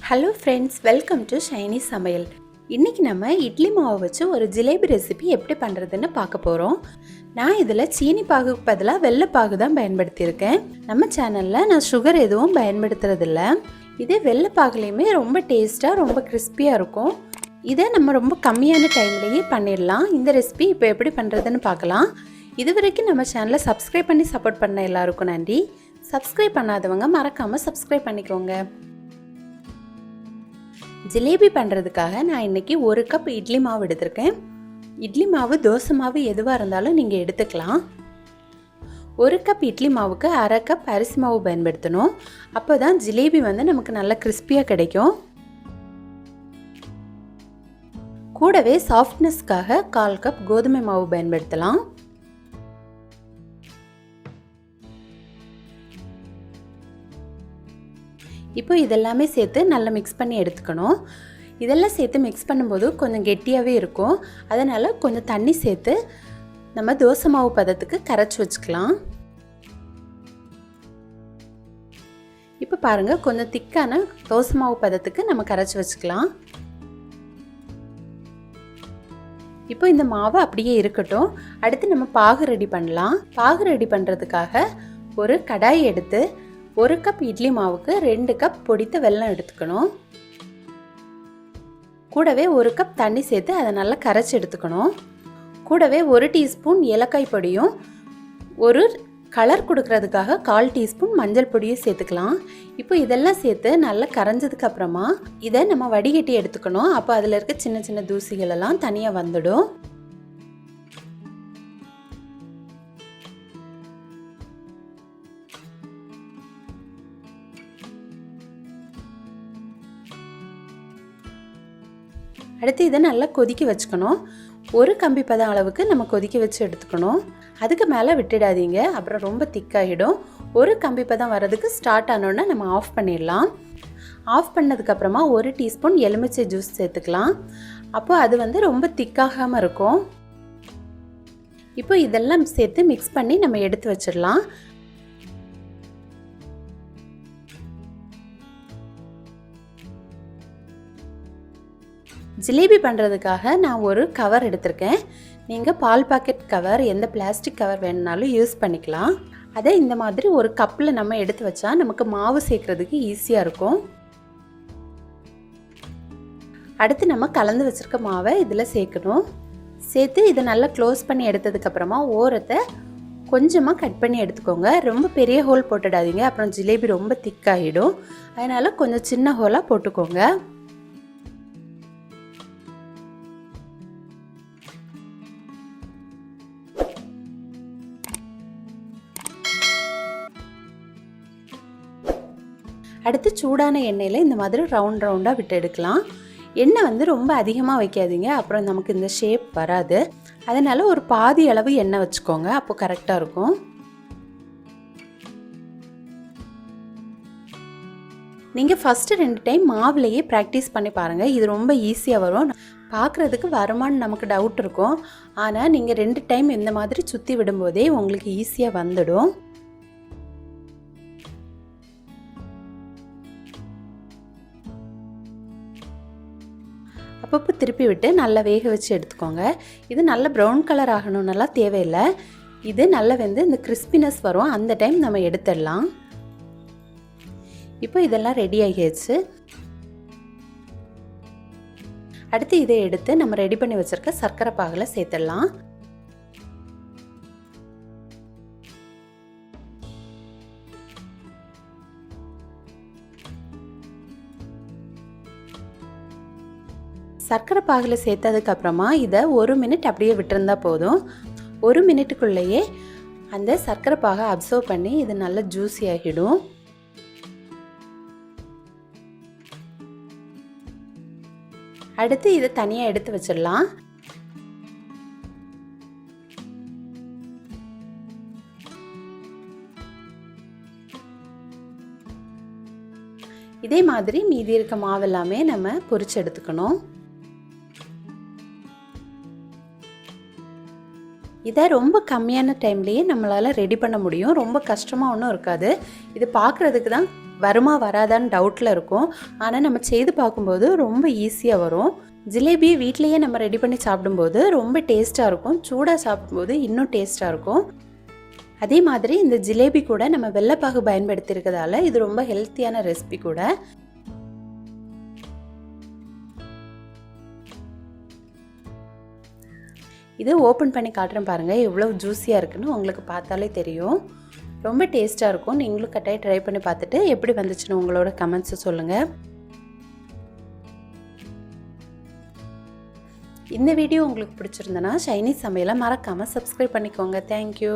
Hello friends, welcome to Shiny Samayal. இன்றைக்கி நம்ம இட்லி மாவை வச்சு ஒரு ஜிலேபி ரெசிபி எப்படி பண்ணுறதுன்னு பார்க்க போகிறோம். நான் இதில் சீனி பாகுக்கு பதிலாக வெள்ளைப்பாகு தான் பயன்படுத்தியிருக்கேன். நம்ம சேனலில் நான் சுகர் எதுவும் பயன்படுத்துறதில்ல. இதே வெள்ளைப்பாகுலேயுமே ரொம்ப டேஸ்ட்டாக ரொம்ப கிறிஸ்பியாக இருக்கும். இதை நம்ம ரொம்ப கம்மியான டைம்லேயே பண்ணிடலாம். இந்த ரெசிபி இப்போ எப்படி பண்ணுறதுன்னு பார்க்கலாம். இது வரைக்கும் நம்ம சேனலை சப்ஸ்கிரைப் பண்ணி சப்போர்ட் பண்ண எல்லாருக்கும் நன்றி. சப்ஸ்கிரைப் பண்ணாதவங்க மறக்காமல் சப்ஸ்கிரைப் பண்ணிக்கோங்க. ஜிலேபி பண்ணுறதுக்காக நான் இன்றைக்கி 1 கப் இட்லி மாவு எடுத்திருக்கேன். இட்லி மாவு தோசை மாவு எதுவாக இருந்தாலும் நீங்கள் எடுத்துக்கலாம். 1 கப் இட்லி மாவுக்கு 1/2 கப் அரிசி மாவு பயன்படுத்தணும். அப்போ தான் ஜிலேபி நமக்கு நல்லா கிறிஸ்பியாக கிடைக்கும். கூடவே சாஃப்ட்னஸ்க்காக 1/4 கப் கோதுமை மாவு பயன்படுத்தலாம். இப்போ இதெல்லாமே சேர்த்து நல்லா மிக்ஸ் பண்ணி எடுத்துக்கணும். இதெல்லாம் சேர்த்து மிக்ஸ் பண்ணும்போது கொஞ்சம் கெட்டியாகவே இருக்கும். அதனால் கொஞ்சம் தண்ணி சேர்த்து நம்ம தோசை மாவு பதத்துக்கு கரைச்சி வச்சுக்கலாம். இப்போ பாருங்கள், கொஞ்சம் திக்கான தோசை மாவு பதத்துக்கு நம்ம கரைச்சி வச்சுக்கலாம். இப்போ இந்த மாவு அப்படியே இருக்கட்டும். அடுத்து நம்ம பாகு ரெடி பண்ணலாம். பாகு ரெடி பண்ணுறதுக்காக ஒரு கடாய் எடுத்து 1 கப் இட்லி மாவுக்கு 2 கப் பொடித்த வெல்லம் எடுத்துக்கணும். கூடவே 1 கப் தண்ணி சேர்த்து அதை நல்லா கரைச்சி எடுத்துக்கணும். கூடவே 1 டீஸ்பூன் ஏலக்காய் பொடியும் ஒரு கலர் கொடுக்கறதுக்காக 1/4 டீஸ்பூன் மஞ்சள் பொடியும் சேர்த்துக்கலாம். இப்போ இதெல்லாம் சேர்த்து நல்லா கரைஞ்சதுக்கு அப்புறமா இதை நம்ம வடிகட்டி எடுத்துக்கணும். அப்போ அதில் இருக்க சின்ன சின்ன தூசிகள் எல்லாம் தனியாக வந்துடும். அடுத்து இதை நல்லா கொதிக்க வச்சுக்கணும். 1 கம்பி பதம் அளவுக்கு நம்ம கொதிக்க வச்சு எடுத்துக்கணும். அதுக்கு மேலே விட்டுடாதீங்க, அப்புறம் ரொம்ப திக்காகிடும். 1 கம்பி பதம் வர்றதுக்கு ஸ்டார்ட் ஆனோன்னா நம்ம ஆஃப் பண்ணிடலாம். ஆஃப் பண்ணதுக்கப்புறமா 1 டீஸ்பூன் எலுமிச்சை ஜூஸ் சேர்த்துக்கலாம். அப்போ அது ரொம்ப திக்காகாமல் இருக்கும். இப்போ இதெல்லாம் சேர்த்து மிக்ஸ் பண்ணி நம்ம எடுத்து வச்சிடலாம். ஜிலேபி பண்ணுறதுக்காக நான் ஒரு கவர் எடுத்திருக்கேன். நீங்கள் பால் பாக்கெட் கவர், எந்த பிளாஸ்டிக் கவர் வேணுனாலும் யூஸ் பண்ணிக்கலாம். அதை இந்த மாதிரி ஒரு கப்பில் நம்ம எடுத்து வச்சா நமக்கு மாவு சேர்க்குறதுக்கு ஈஸியாக இருக்கும். அடுத்து நம்ம கலந்து வச்சுருக்க மாவை இதில் சேர்க்கணும். சேர்த்து இதை நல்லா க்ளோஸ் பண்ணி எடுத்ததுக்கப்புறமா ஓரத்தை கொஞ்சமாக கட் பண்ணி எடுத்துக்கோங்க. ரொம்ப பெரிய ஹோல் போட்டுடாதீங்க, அப்புறம் ஜிலேபி ரொம்ப திக்காகிடும். அதனால் கொஞ்சம் சின்ன ஹோலாக போட்டுக்கோங்க. அடுத்து சூடான எண்ணெயில் இந்த மாதிரி ரவுண்டாக விட்டு எடுக்கலாம். எண்ணெய் ரொம்ப அதிகமாக வைக்காதீங்க, அப்புறம் நமக்கு இந்த ஷேப் வராது. அதனால் ஒரு பாதி அளவு எண்ணெய் வச்சுக்கோங்க, அப்போ கரெக்டாக இருக்கும். நீங்கள் ஃபஸ்ட்டு 2 டைம் மாவுலையே ப்ராக்டிஸ் பண்ணி பாருங்கள். இது ரொம்ப ஈஸியாக வரும். பார்க்குறதுக்கு வருமானு நமக்கு டவுட் இருக்கும். ஆனால் நீங்கள் 2 டைம் இந்த மாதிரி சுற்றி விடும்போதே உங்களுக்கு ஈஸியாக வந்துடும். அப்பப்போ திருப்பி விட்டு நல்லா வேக வச்சு எடுத்துக்கோங்க. இது நல்ல ப்ரௌன் கலர் ஆகணும்னெல்லாம் தேவையில்லை. இது நல்லா இந்த கிறிஸ்பினஸ் வரும், அந்த டைம் நம்ம எடுத்துடலாம். இப்போ இதெல்லாம் ரெடி ஆகிடுச்சு. அடுத்து இதை எடுத்து நம்ம ரெடி பண்ணி வச்சுருக்க சர்க்கரை பாகில் சேர்த்துடலாம். சர்க்கரை பாகில் சேர்த்ததுக்கப்புறமா இதை 1 மினிட் அப்படியே விட்டுருந்தா போதும். 1 மினிட்டுக்குள்ளேயே அந்த சர்க்கரை பாகை அப்சர்வ் பண்ணி இது நல்லா ஜூஸி ஆகிடும். அடுத்து இதை தனியாக எடுத்து வச்சிடலாம். இதே மாதிரி மீதி இருக்க மாவெல்லாமே நம்ம பொரிச்சு எடுத்துக்கணும். இதை ரொம்ப கம்மியான டைம்லேயே நம்மளால் ரெடி பண்ண முடியும். ரொம்ப கஷ்டமாக ஒன்றும் இருக்காது. இது பார்க்குறதுக்கு தான் வருமா வராதான்னு டவுட்டில் இருக்கும். ஆனால் நம்ம செய்து பார்க்கும்போது ரொம்ப ஈஸியாக வரும். ஜிலேபி வீட்லேயே நம்ம ரெடி பண்ணி சாப்பிடும்போது ரொம்ப டேஸ்ட்டாக இருக்கும். சூடாக சாப்பிடும்போது இன்னும் டேஸ்ட்டாக இருக்கும். அதே மாதிரி இந்த ஜிலேபி கூட நம்ம வெள்ளைப்பாகு பயன்படுத்தியிருக்கிறதால இது ரொம்ப ஹெல்த்தியான ரெசிபி கூட. இது ஓப்பன் பண்ணி காட்டுறேன் பாருங்கள், எவ்வளோ ஜூஸியாக இருக்குன்னு உங்களுக்கு பார்த்தாலே தெரியும். ரொம்ப டேஸ்ட்டாக இருக்கும். நீங்களும் கட்டாயம் ட்ரை பண்ணி பார்த்துட்டு எப்படி வந்துச்சுன்னு உங்களோட கமெண்ட்ஸை சொல்லுங்கள். இந்த வீடியோ உங்களுக்கு பிடிச்சிருந்தனா சைனீஸ் சமையலை மறக்காமல் சப்ஸ்கிரைப் பண்ணிக்கோங்க. தேங்க்யூ.